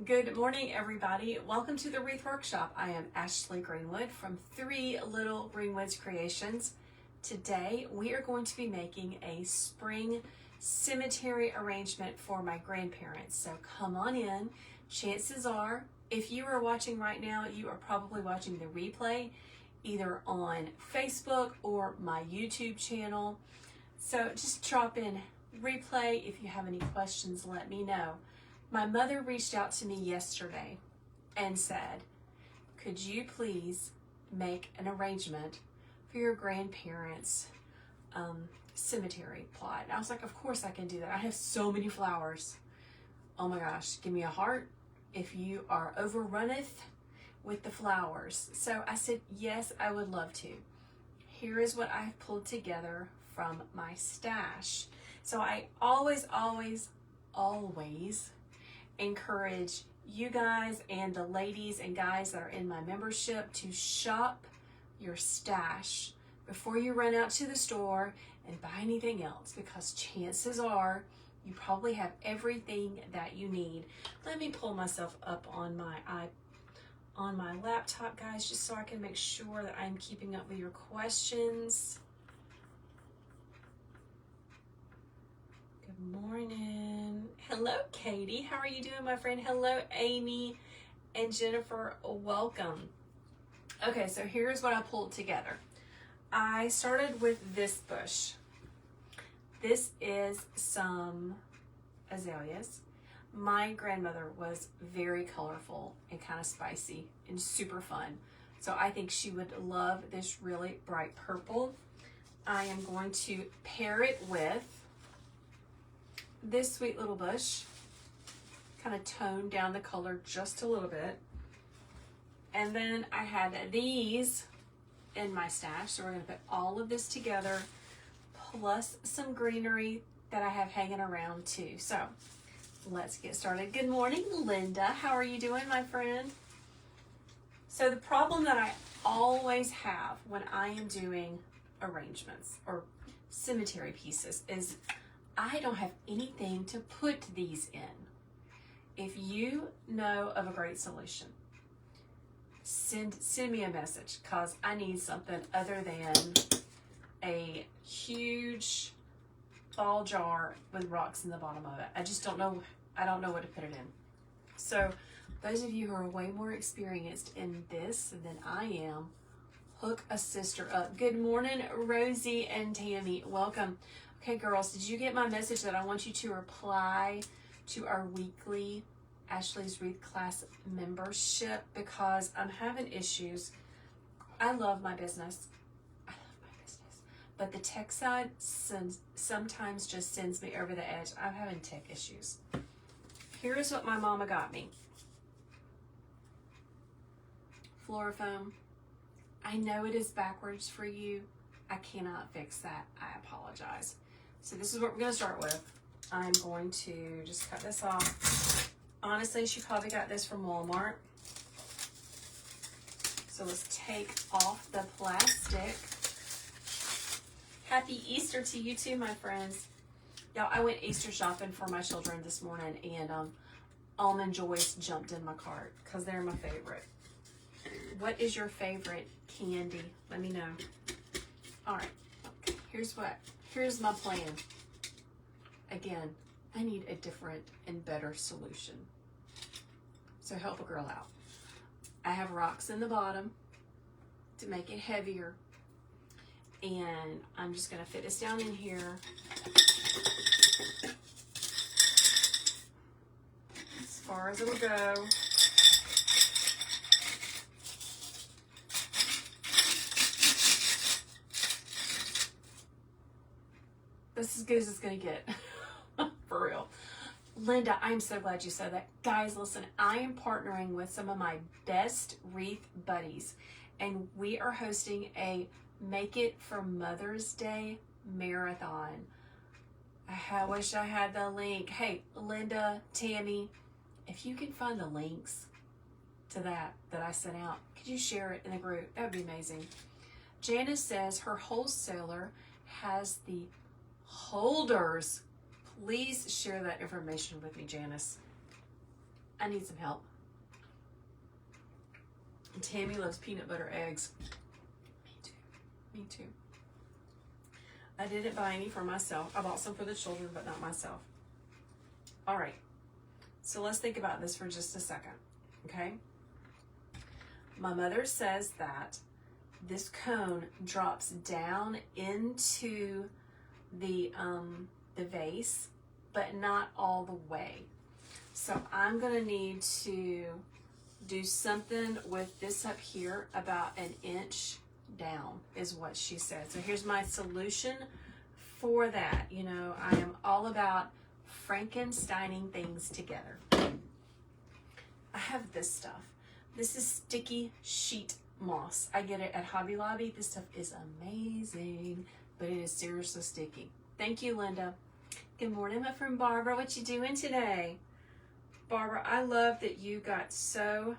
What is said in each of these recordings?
Good morning, everybody. Welcome to the Wreath Workshop. I am Ashley Greenwood from Three Little Greenwoods Creations. Today, we are going to be making a spring cemetery arrangement for my grandparents. So come on in. Chances are, if you are watching right now, you are probably watching the replay either on Facebook or my YouTube channel. So just drop in replay. If you have any questions, let me know. My mother reached out to me yesterday and said, could you please make an arrangement for your grandparents' cemetery plot? And I was like, of course I can do that. I have so many flowers. Oh my gosh, give me a heart if you are overrunneth with the flowers. So I said, yes, I would love to. Here is what I've pulled together from my stash. So I always encourage you guys and the ladies and guys that are in my membership to shop your stash before you run out to the store and buy anything else, because chances are you probably have everything that you need. Let me pull myself up on my laptop, guys, just so I can make sure that I'm keeping up with your questions. Good morning. Hello, Katie. How are you doing, my friend? Hello, Amy and Jennifer. Welcome. Okay, so here's what I pulled together. I started with this bush. This is some azaleas. My grandmother was very colorful and kind of spicy and super fun. So I think she would love this really bright purple. I am going to pair it with this sweet little bush, kind of tone down the color just a little bit. And then I had these in my stash, so we're going to put all of this together, plus some greenery that I have hanging around too. So let's get started. Good morning, Linda. How are you doing, my friend? So the problem that I always have when I am doing arrangements or cemetery pieces is I don't have anything to put these in. If you know of a great solution, send me a message, because I need something other than a huge ball jar with rocks in the bottom of it. I just don't know. I don't know what to put it in. So those of you who are way more experienced in this than I am, hook a sister up. Good morning, Rosie and Tammy. Welcome. Okay, girls, did you get my message that I want you to reply to our weekly Ashley's Wreath class membership, because I'm having issues. I love my business. But the tech side sometimes just sends me over the edge. I'm having tech issues. Here's what my mama got me. Florifoam. I know it is backwards for you. I cannot fix that. I apologize. So this is what we're going to start with. I'm going to just cut this off. Honestly, she probably got this from Walmart. So let's take off the plastic. Happy Easter to you too, my friends. Y'all, I went Easter shopping for my children this morning, and Almond Joys jumped in my cart because they're my favorite. What is your favorite candy? Let me know. All right, okay, here's my plan. Again, I need a different and better solution. So help a girl out. I have rocks in the bottom to make it heavier. And I'm just gonna fit this down in here. As far as it'll go. This is as good as it's gonna get, for real. Linda, I'm so glad you said that. Guys, listen, I am partnering with some of my best wreath buddies, and we are hosting a Make It for Mother's Day marathon. I wish I had the link. Hey, Linda, Tammy, if you can find the links to that I sent out, could you share it in the group? That would be amazing. Janice says her wholesaler has the holders. Please share that information with me, Janice. I need some help. Tammy loves peanut butter eggs. Me too. Me too. I didn't buy any for myself. I bought some for the children, but not myself. All right. So let's think about this for just a second, okay? My mother says that this cone drops down into the vase, but not all the way. So I'm gonna need to do something with this up here about an inch down is what she said. So here's my solution for that. You know, I am all about Frankensteining things together. I have this stuff. This is sticky sheet moss. I get it at Hobby Lobby. This stuff is amazing, but it is seriously sticky. Thank you, Linda. Good morning, my friend Barbara. What you doing today? Barbara, I love that you got so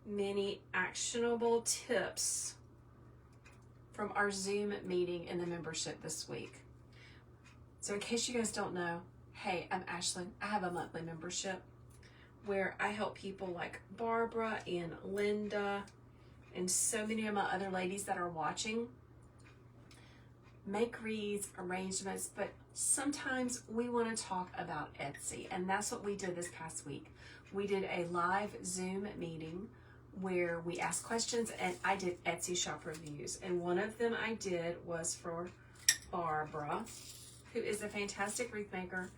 many actionable tips from our Zoom meeting in the membership this week. So in case you guys don't know, hey, I'm Ashley. I have a monthly membership where I help people like Barbara and Linda and so many of my other ladies that are watching make wreaths, arrangements, but sometimes we want to talk about Etsy, and that's what we did this past week. We did a live Zoom meeting where we asked questions, and I did Etsy shop reviews, and one of them I did was for Barbara, who is a fantastic wreath maker.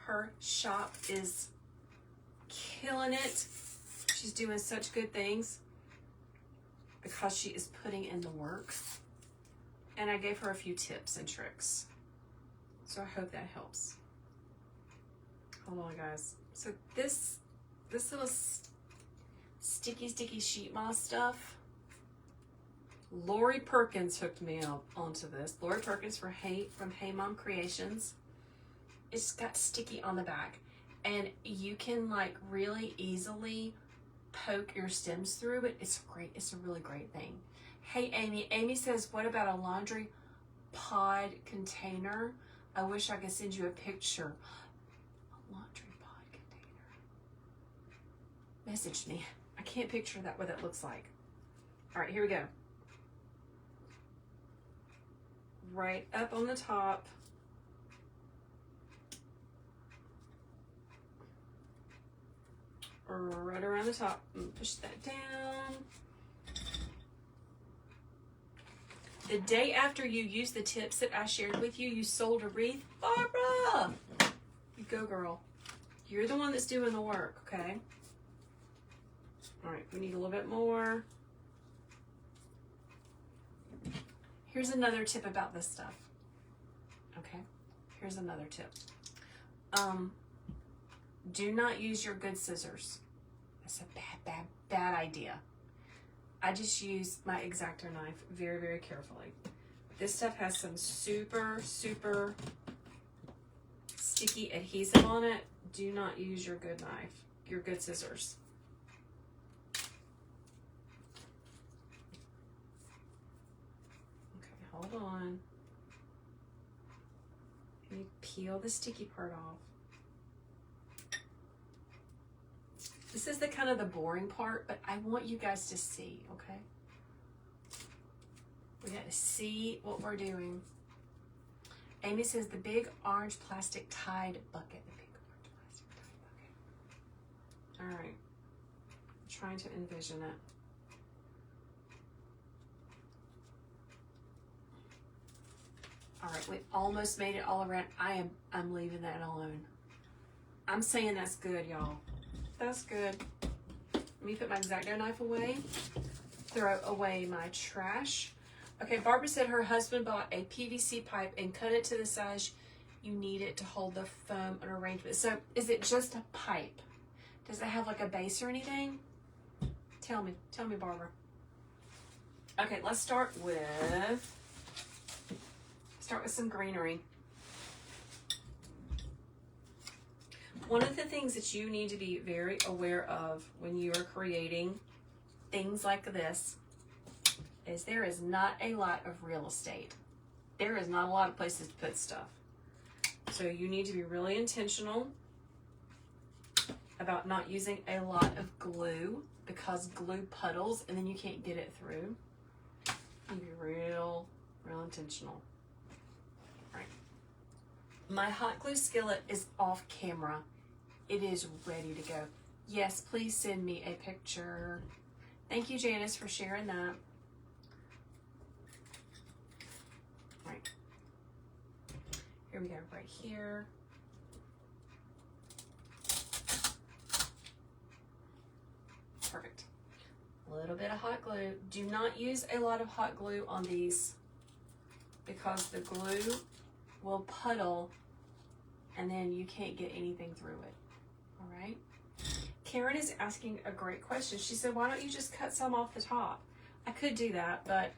Her shop is killing it. She's doing such good things because she is putting in the work. And I gave her a few tips and tricks. So I hope that helps. Hold on, guys. So this little sticky sheet moss stuff, Lori Perkins hooked me up onto this. Lori Perkins from Hey Mom Creations. It's got sticky on the back, and you can like really easily poke your stems through it. It's great. It's a really great thing. Hey, Amy. Amy says, what about a laundry pod container? I wish I could send you a picture. A laundry pod container. Message me. I can't picture that, what that looks like. All right, here we go. Right up on the top. Right around the top. Push that down. The day after you used the tips that I shared with you, you sold a wreath. Barbara! You go, girl. You're the one that's doing the work, okay? All right, we need a little bit more. Here's another tip about this stuff. Okay, here's another tip. Do not use your good scissors. That's a bad idea. I just use my X-Acto knife very, very carefully. This stuff has some super sticky adhesive on it. Do not use your good knife, your good scissors. Okay, hold on. Let me peel the sticky part off. This is the kind of the boring part, but I want you guys to see, okay? We got to see what we're doing. Amy says the big orange plastic Tide bucket. The big orange plastic Tide bucket. All right. I'm trying to envision it. All right, we almost made it all around. I'm leaving that alone. I'm saying that's good, y'all. That's good. Let me put my X-Acto knife away. Throw away my trash. Okay, Barbara said her husband bought a PVC pipe and cut it to the size you need it to hold the foam and arrangement. So is it just a pipe? Does it have like a base or anything? Tell me, Barbara. Okay, let's start with some greenery. One of the things that you need to be very aware of when you are creating things like this is there is not a lot of real estate. There is not a lot of places to put stuff. So you need to be really intentional about not using a lot of glue because glue puddles and then you can't get it through. You be real intentional. All right. My hot glue skillet is off camera. It is ready to go. Yes, please send me a picture. Thank you, Janice, for sharing that. All right. Here we go, right here. Perfect. A little bit of hot glue. Do not use a lot of hot glue on these because the glue will puddle and then you can't get anything through it. All right. Karen is asking a great question. She said, why don't you just cut some off the top? I could do that, but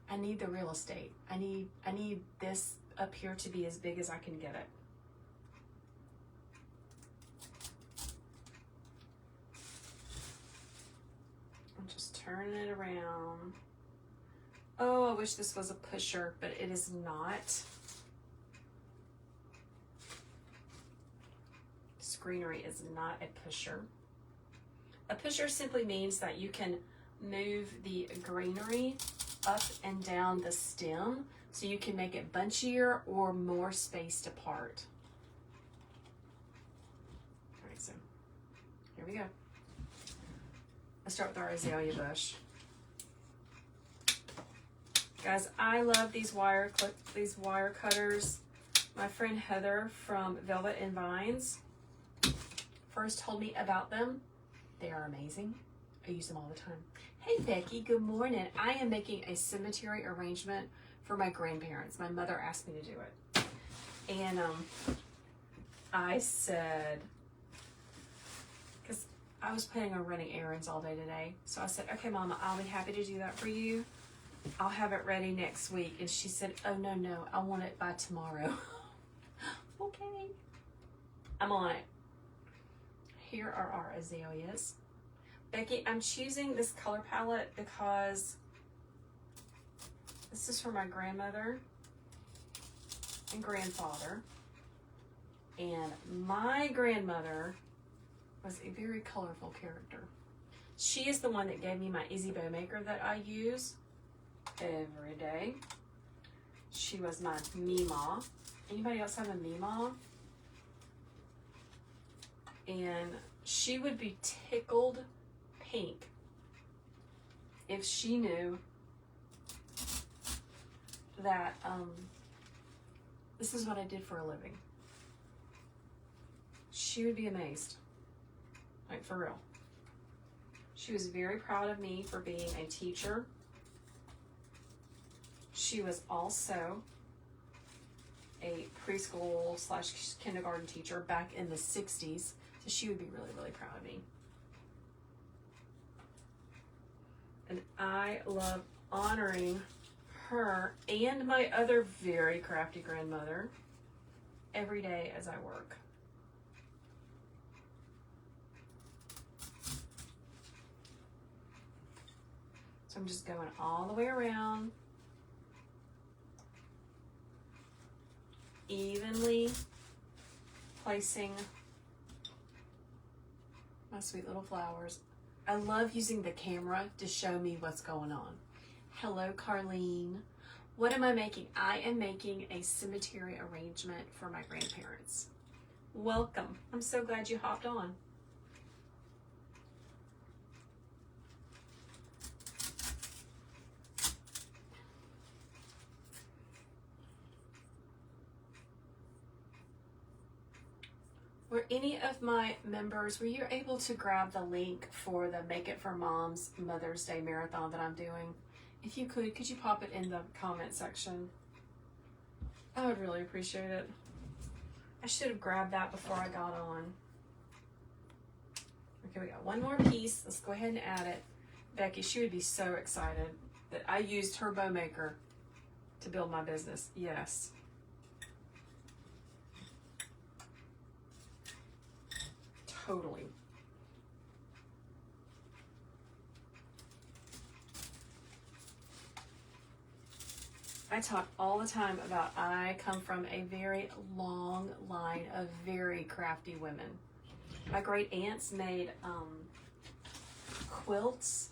I need the real estate. I need this up here to be as big as I can get it. I'm just turning it around. Oh, I wish this was a pusher, but it is not. This greenery is not a pusher. A pusher simply means that you can move the greenery up and down the stem so you can make it bunchier or more spaced apart. All right, so here we go. Let's start with our azalea bush. Guys, I love these wire cutters. My friend Heather from Velvet and Vines first told me about them. They are amazing. I use them all the time. Hey Becky, good morning. I am making a cemetery arrangement for my grandparents. My mother asked me to do it. And I said, because I was planning on running errands all day today. So I said, okay, Mama, I'll be happy to do that for you. I'll have it ready next week. And she said, oh, no, I want it by tomorrow. Okay. I'm on it. Here are our azaleas. Becky, I'm choosing this color palette because this is for my grandmother and grandfather. And my grandmother was a very colorful character. She is the one that gave me my Easy Bow Maker that I use every day. She was my Meemaw. Anybody else have a Meemaw? And she would be tickled pink if she knew that this is what I did for a living. She would be amazed. Like, for real. She was very proud of me for being a teacher. She was also a preschool / kindergarten teacher back in the 60s. So she would be really proud of me. And I love honoring her and my other very crafty grandmother every day as I work. So I'm just going all the way around, evenly placing my sweet little flowers. I love using the camera to show me what's going on. Hello, Carlene. What am I making? I am making a cemetery arrangement for my grandparents. Welcome. I'm so glad you hopped on. Were any of my members, were you able to grab the link for the Make It for Moms Mother's Day Marathon that I'm doing? If you could you pop it in the comment section? I would really appreciate it. I should have grabbed that before I got on. Okay, we got one more piece. Let's go ahead and add it. Becky, she would be so excited that I used her bow maker to build my business. Yes. Totally. I talk all the time about I come from a very long line of very crafty women. My great aunts made quilts.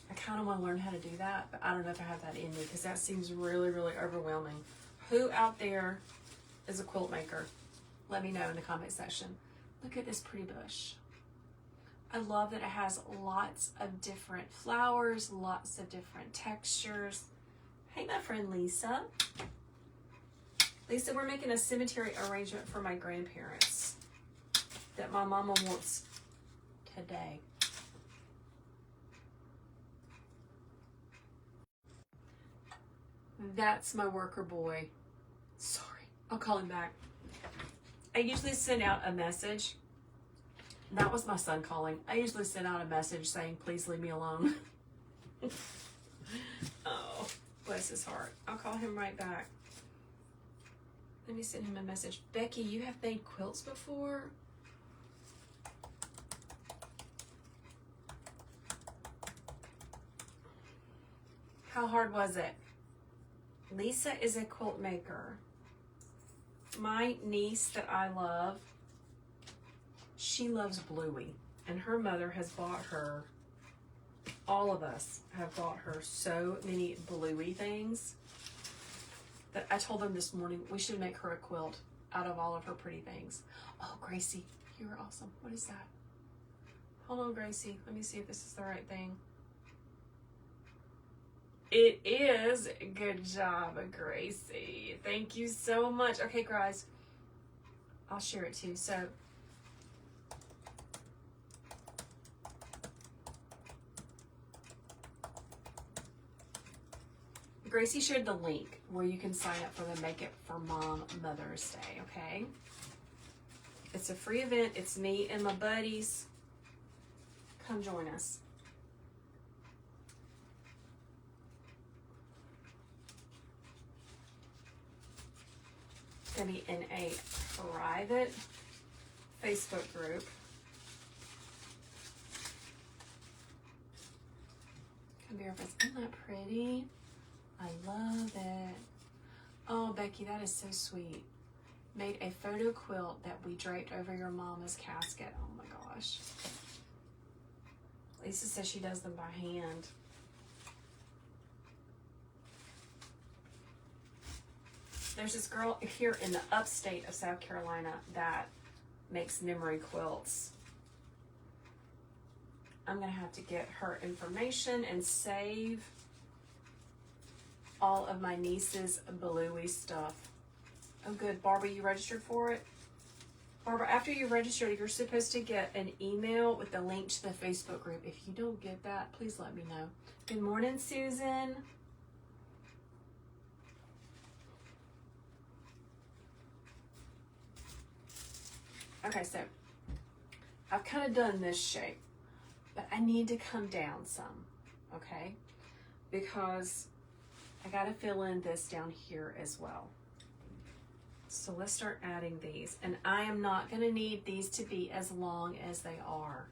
I kind of want to learn how to do that, but I don't know if I have that in me because that seems really, really overwhelming. Who out there is a quilt maker? Let me know in the comment section. Look at this pretty bush. I love that it has lots of different flowers, lots of different textures. Hey, my friend Lisa. Lisa, we're making a cemetery arrangement for my grandparents that my mama wants today. That's my worker boy. Sorry, I'll call him back. I usually send out a message. That was my son calling. I usually send out a message saying, please leave me alone. Oh, bless his heart. I'll call him right back. Let me send him a message. Becky, you have made quilts before? How hard was it? Lisa is a quilt maker. My niece that I love, she loves Bluey, and her mother has bought her, all of us have bought her so many Bluey things that I told them this morning we should make her a quilt out of all of her pretty things. Oh, Gracie, you're awesome. What is that? Hold on, Gracie. Let me see if this is the right thing. It is. Good job, Gracie. Thank you so much. Okay, guys, I'll share it too. So, Gracie shared the link where you can sign up for the Make It for Mom Mother's Day, okay? It's a free event. It's me and my buddies. Come join us. It's going to be in a private Facebook group. Come here, friends. Isn't that pretty? I love it. Oh, Becky, that is so sweet. Made a photo quilt that we draped over your mama's casket. Oh my gosh. Lisa says she does them by hand. There's this girl here in the upstate of South Carolina that makes memory quilts. I'm gonna have to get her information and save all of my niece's Bluey stuff. Oh good, Barbara, you registered for it? Barbara, after you registered, you're supposed to get an email with the link to the Facebook group. If you don't get that, please let me know. Good morning, Susan. Okay, so I've kind of done this shape, but I need to come down some, okay? Because I gotta fill in this down here as well. So let's start adding these. And I am not gonna need these to be as long as they are.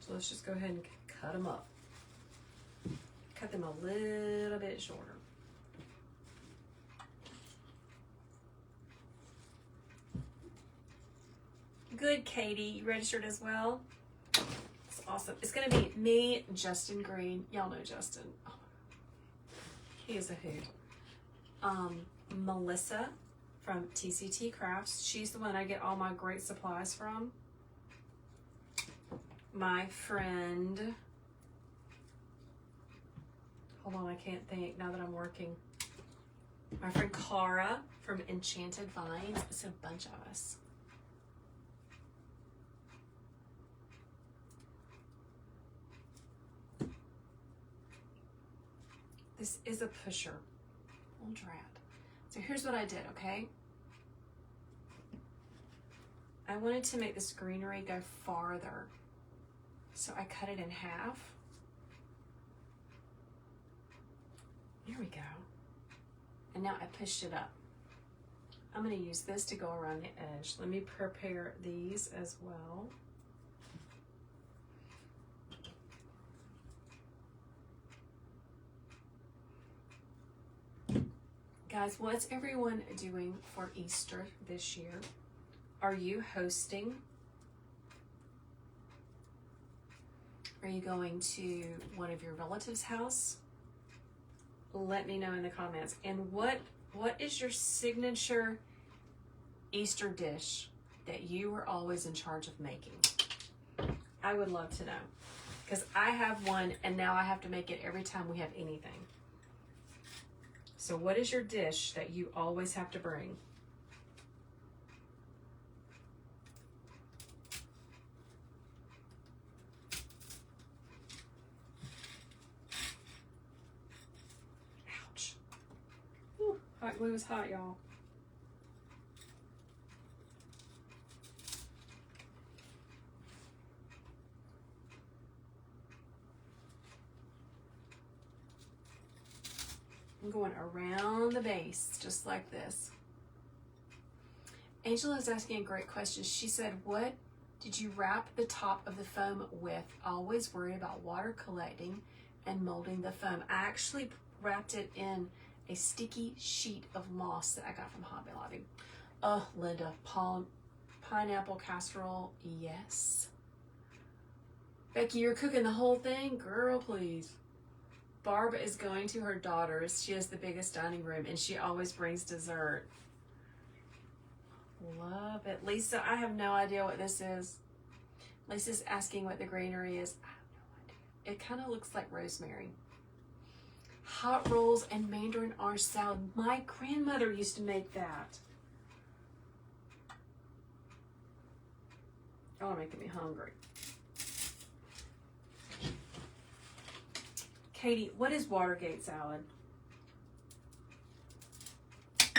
So let's just go ahead and cut them up. Cut them a little bit shorter. Good, Katie, you registered as well? That's awesome. It's gonna be me, Justin Green. Y'all know Justin. Oh, he is a hoot. Melissa from TCT Crafts. She's the one I get all my great supplies from. My friend, hold on, I can't think now that I'm working. My friend Cara from Enchanted Vines. It's a bunch of us. This is a pusher. Old rat. So here's what I did, okay? I wanted to make this greenery go farther. So I cut it in half. There we go. And now I pushed it up. I'm gonna use this to go around the edge. Let me prepare these as well. Guys, what's everyone doing for Easter this year? Are you hosting? Are you going to one of your relatives' house? Let me know in the comments. And what is your signature Easter dish that you were always in charge of making? I would love to know, because I have one and now I have to make it every time we have anything. So what is your dish that you always have to bring? Ouch. Whew, hot glue is hot, y'all. I'm going around the base, just like this. Angela is asking a great question. She said, what did you wrap the top of the foam with? Always worry about water collecting and molding the foam. I actually wrapped it in a sticky sheet of moss that I got from Hobby Lobby. Oh, Linda, pineapple casserole, yes. Becky, you're cooking the whole thing? Girl, please. Barb is going to her daughter's. She has the biggest dining room, and she always brings dessert. Love it. Lisa, I have no idea what this is. Lisa's asking what the greenery is. I have no idea. It kind of looks like rosemary. Hot rolls and mandarin orange salad. My grandmother used to make that. Oh, making me hungry. Katie, what is Watergate salad?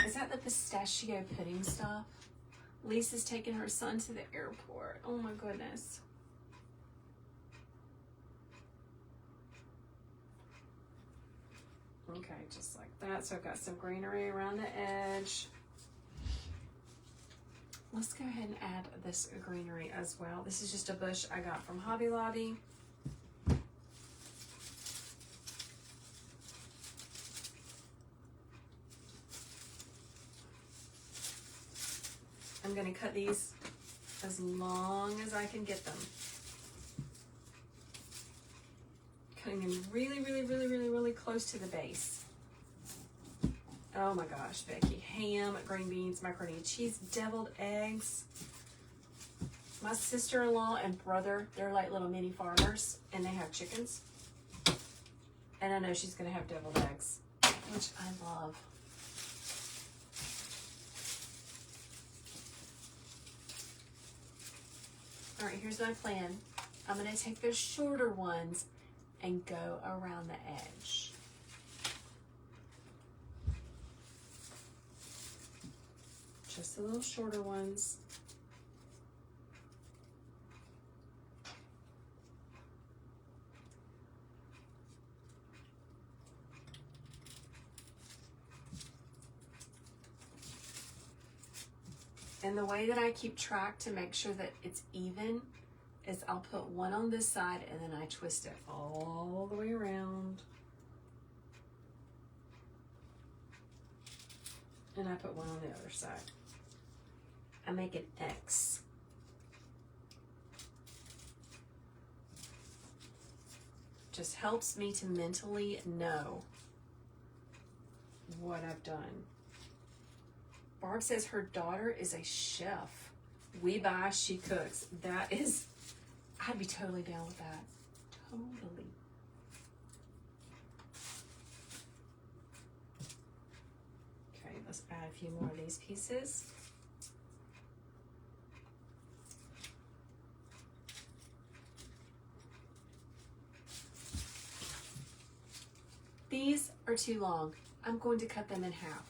Is that the pistachio pudding stuff? Lisa's taking her son to the airport. Oh my goodness. Okay, just like that. So I've got some greenery around the edge. Let's go ahead and add this greenery as well. This is just a bush I got from Hobby Lobby. I'm going to cut these as long as I can get them. Cutting them really, really, really, really, really close to the base. Oh my gosh, Becky. Ham, green beans, macaroni and cheese, deviled eggs. My sister-in-law and brother, they're like little mini farmers, and they have chickens. And I know she's going to have deviled eggs, which I love. All right, here's my plan. I'm going to take those shorter ones and go around the edge. Just the little shorter ones. And the way that I keep track to make sure that it's even is I'll put one on this side and then I twist it all the way around. And I put one on the other side. I make an X. Just helps me to mentally know what I've done. Barb says her daughter is a chef. We buy, she cooks. That is, I'd be totally down with that. Totally. Okay, let's add a few more of these pieces. These are too long. I'm going to cut them in half.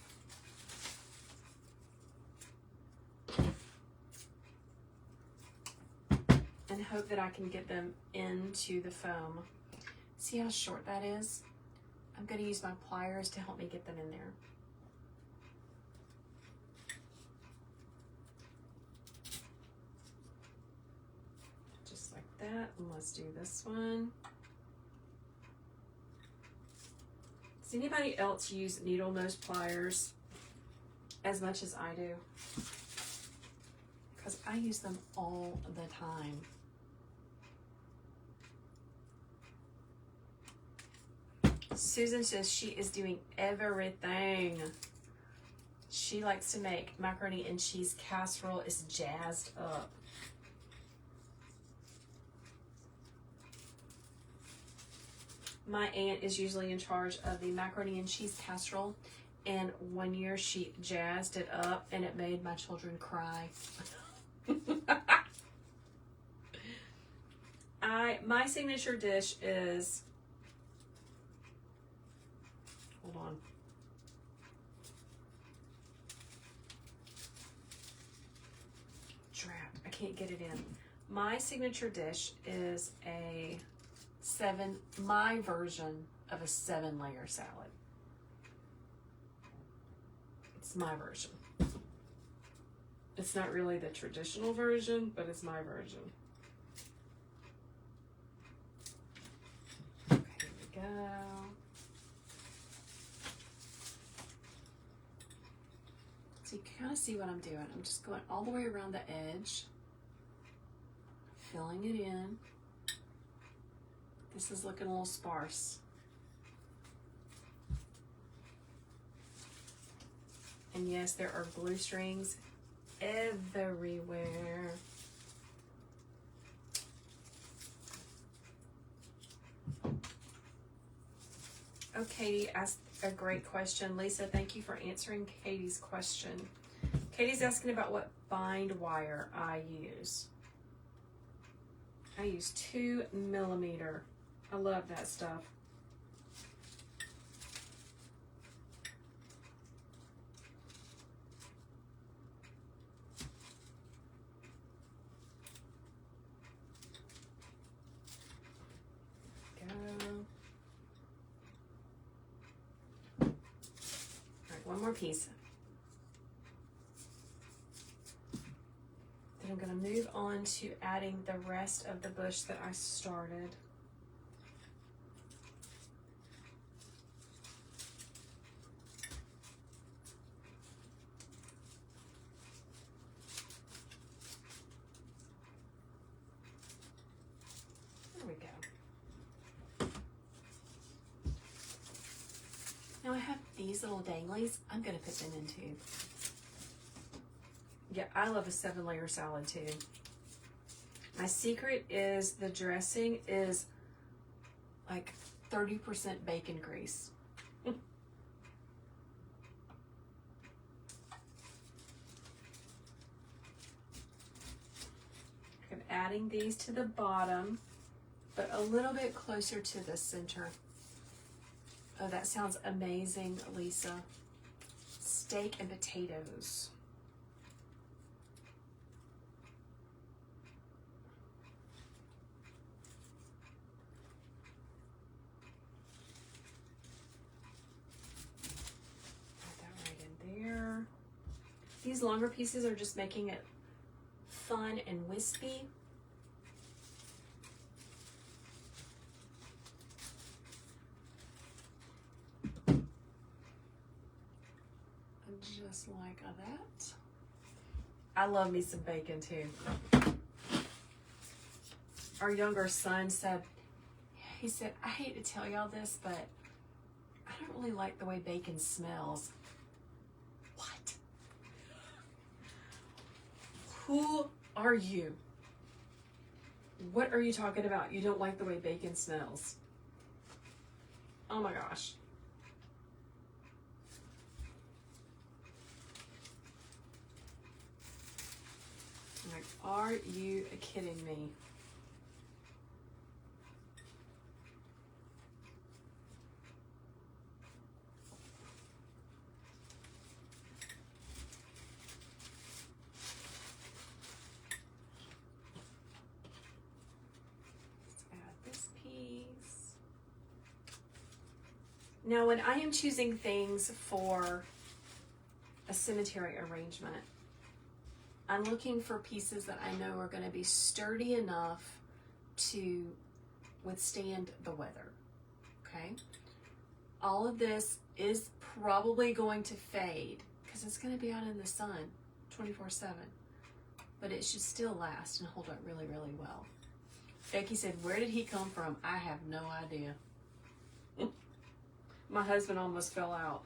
And hope that I can get them into the foam. See how short that is? I'm going to use my pliers to help me get them in there. Just like that. And let's do this one. Does anybody else use needle nose pliers? as much as I do, because I use them all the time. Susan says she is doing everything. She likes to make macaroni and cheese casserole. It's jazzed up. My aunt is usually in charge of the macaroni and cheese casserole, and one year she jazzed it up and it made my children cry. My signature dish is, hold on. Trapped. I can't get it in. My signature dish is my version of a 7-layer salad. It's my version. It's not really the traditional version, but it's my version. Okay, here we go. So you kind of see what I'm doing. I'm just going all the way around the edge, filling it in. This is looking a little sparse. And yes, there are glue strings everywhere. Oh, Katie asked a great question. Lisa, thank you for answering Katie's question. Katie's asking about what bind wire I use. I use 2mm. I love that stuff. One more piece. Then I'm going to move on to adding the rest of the bush that I started. There we go. Now I have these little danglies. I'm going to put them in too. Yeah, I love a 7-layer salad too. My secret is the dressing is like 30% bacon grease. I'm adding these to the bottom, but a little bit closer to the center. Oh, that sounds amazing, Lisa. Steak and potatoes. Put that right in there. These longer pieces are just making it fun and wispy. Just like that. I love me some bacon too. Our younger son said, I hate to tell y'all this, but I don't really like the way bacon smells. What? Who are you? What are you talking about? You don't like the way bacon smells? Oh my gosh. Like, are you kidding me? Let's add this piece. Now, when I am choosing things for a cemetery arrangement, I'm looking for pieces that I know are going to be sturdy enough to withstand the weather, okay? All of this is probably going to fade because it's going to be out in the sun 24/7. But it should still last and hold up really, really well. Becky said, where did he come from? I have no idea. My husband almost fell out.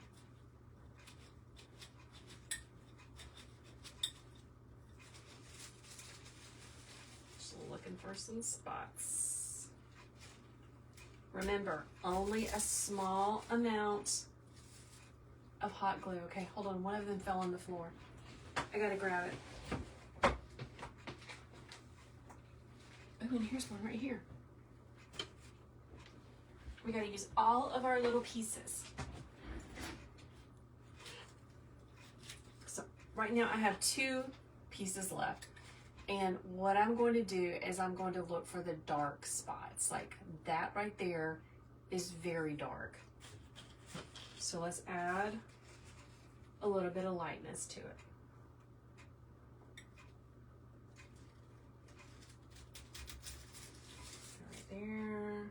Just looking for some spots. Remember, only a small amount of hot glue. Okay, hold on. One of them fell on the floor. I gotta grab it. Oh, and here's one right here. We gotta use all of our little pieces. So right now I have 2 pieces left. And what I'm going to do is I'm going to look for the dark spots. Like that right there is very dark. So let's add a little bit of lightness to it. Right there.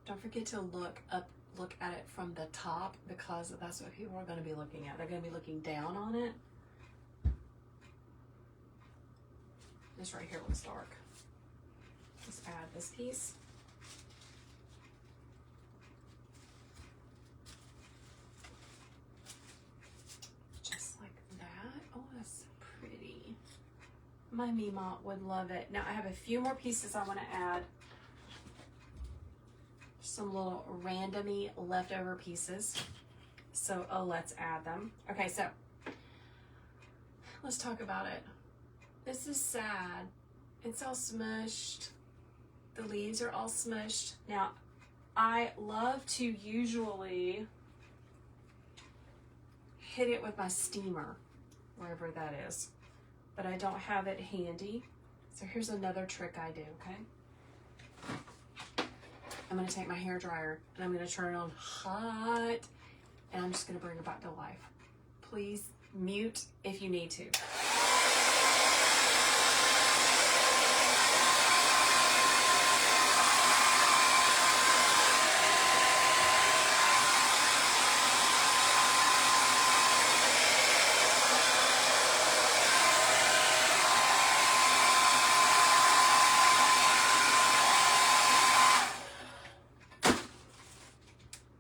Don't forget to look at it from the top, because that's what people are going to be looking at. They're going to be looking down on it. This right here looks dark. Let's add this piece. Just like that. Oh, that's so pretty. My Mima would love it. Now I have a few more pieces I want to add. Some little randomy leftover pieces. So, let's add them. Okay, so let's talk about it. This is sad. It's all smushed. The leaves are all smushed. Now, I love to usually hit it with my steamer, wherever that is, but I don't have it handy. So here's another trick I do, okay? I'm going to take my hair dryer and I'm going to turn it on hot, and I'm just going to bring it back to life. Please mute if you need to.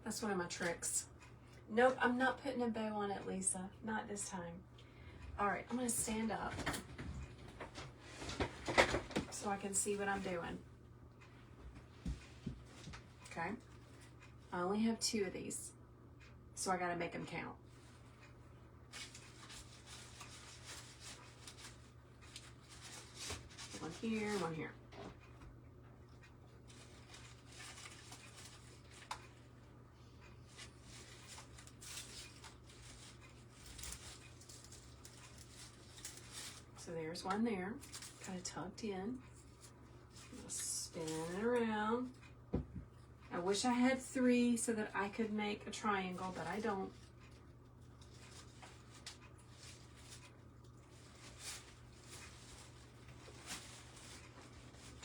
That's one of my tricks. Nope, I'm not putting a bow on it, Lisa. Not this time. All right, I'm going to stand up so I can see what I'm doing. Okay. I only have 2 of these, so I got to make them count. One here, one here. So there's one there, kind of tucked in. Spin it around. I wish I had 3 so that I could make a triangle, but I don't.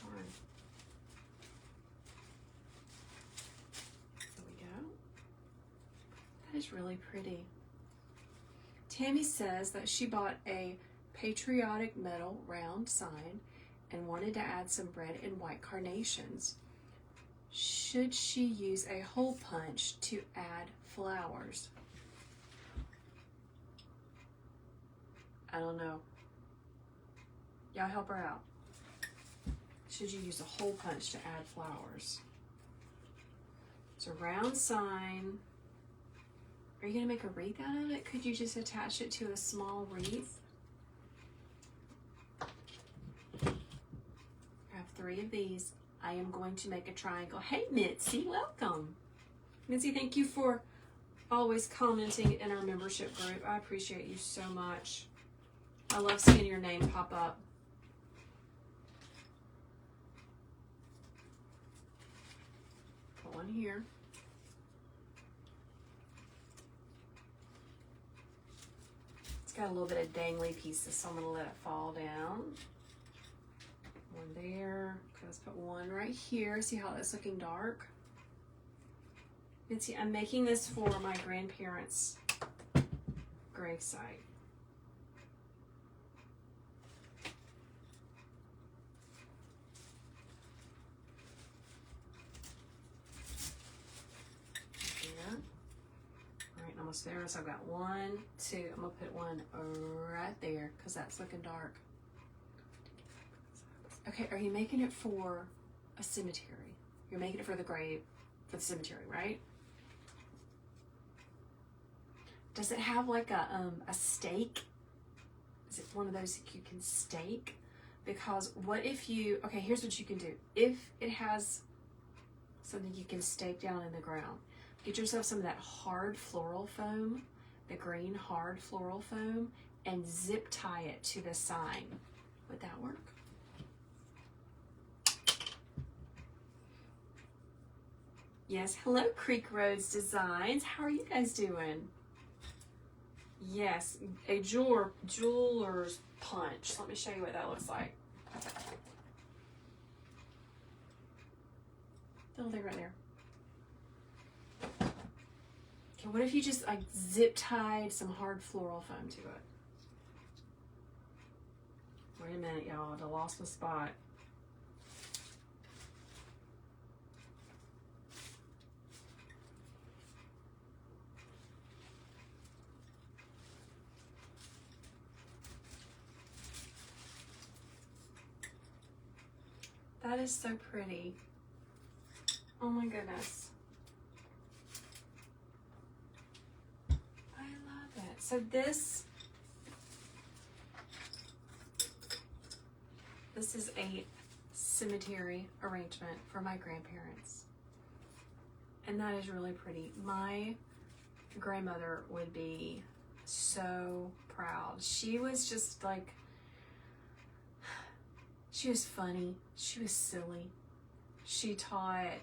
Darn. There we go. That is really pretty. Tammy says that she bought a patriotic metal round sign and wanted to add some red and white carnations. Should she use a hole punch to add flowers? I don't know. Y'all help her out. Should you use a hole punch to add flowers? It's a round sign. Are you going to make a wreath out of it? Could you just attach it to a small wreath? I have 3 of these. I am going to make a triangle. Hey, Mitzi, welcome. Mitzi, thank you for always commenting in our membership group. I appreciate you so much. I love seeing your name pop up. Put one here. It's got a little bit of dangly pieces, so I'm going to let it fall down. there. Okay, let's put one right here. See how that's looking dark? You can see I'm making this for my grandparents' gravesite. Almost there. So I've got 1, 2. I'm gonna put one right there because that's looking dark. Okay, are you making it for a cemetery? You're making it for the grave, for the cemetery, right? Does it have like a stake? Is it one of those that you can stake? Because what if you, okay, here's what you can do. If it has something you can stake down in the ground, get yourself some of that hard floral foam, the green hard floral foam, and zip tie it to the sign. Would that work? Yes, hello Creek Roads Designs. How are you guys doing? Yes, a jeweler's punch. Let me show you what that looks like. The little thing right there. Okay, what if you just like zip tied some hard floral foam to it? Wait a minute, y'all. I lost my spot. That is so pretty. Oh my goodness. I love it. So this is a cemetery arrangement for my grandparents. And that is really pretty. My grandmother would be so proud. She was just like, she was funny. She was silly. She taught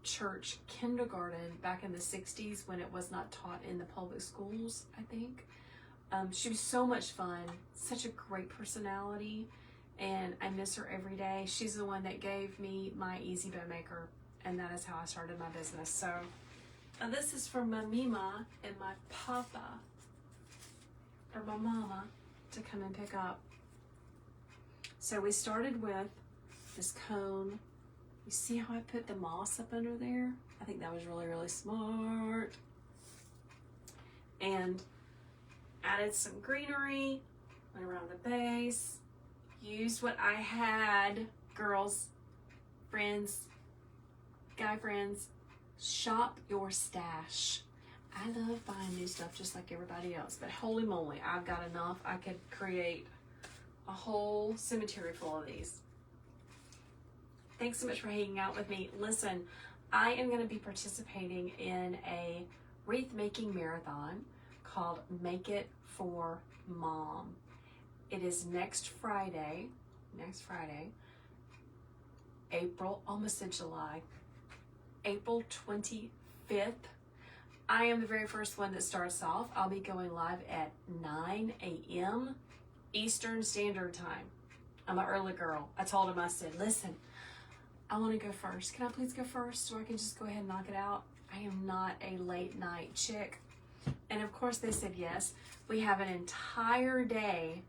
church kindergarten back in the 60s when it was not taught in the public schools, I think. She was so much fun, such a great personality, and I miss her every day. She's the one that gave me my Easy Bow Maker, and that is how I started my business. So this is for my Mima and my Papa, or my Mama, to come and pick up. So we started with this cone. You see how I put the moss up under there? I think that was really, really smart. And added some greenery, went around the base, used what I had. Girls, friends, guy friends, shop your stash. I love buying new stuff just like everybody else, but holy moly, I've got enough. I could create a whole cemetery full of these. Thanks so much for hanging out with me. Listen, I am going to be participating in a wreath making marathon called Make It for Mom. It is next Friday, April, almost said July, April 25th. I am the very first one that starts off. I'll be going live at 9 a.m. Eastern Standard Time. I'm an early girl. I told him, I said, listen, I want to go first. Can I please go first so I can just go ahead and knock it out? I am not a late night chick. And of course they said yes. We have an entire day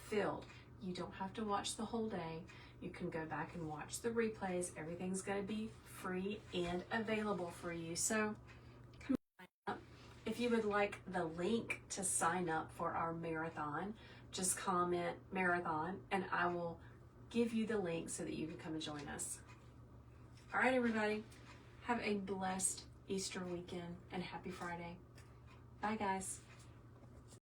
filled. You don't have to watch the whole day. You can go back and watch the replays. Everything's going to be free and available for you. So come on up. If you would like the link to sign up for our marathon, just comment marathon and I will give you the link so that you can come and join us. All right, everybody, have a blessed Easter weekend and happy Friday. Bye, guys.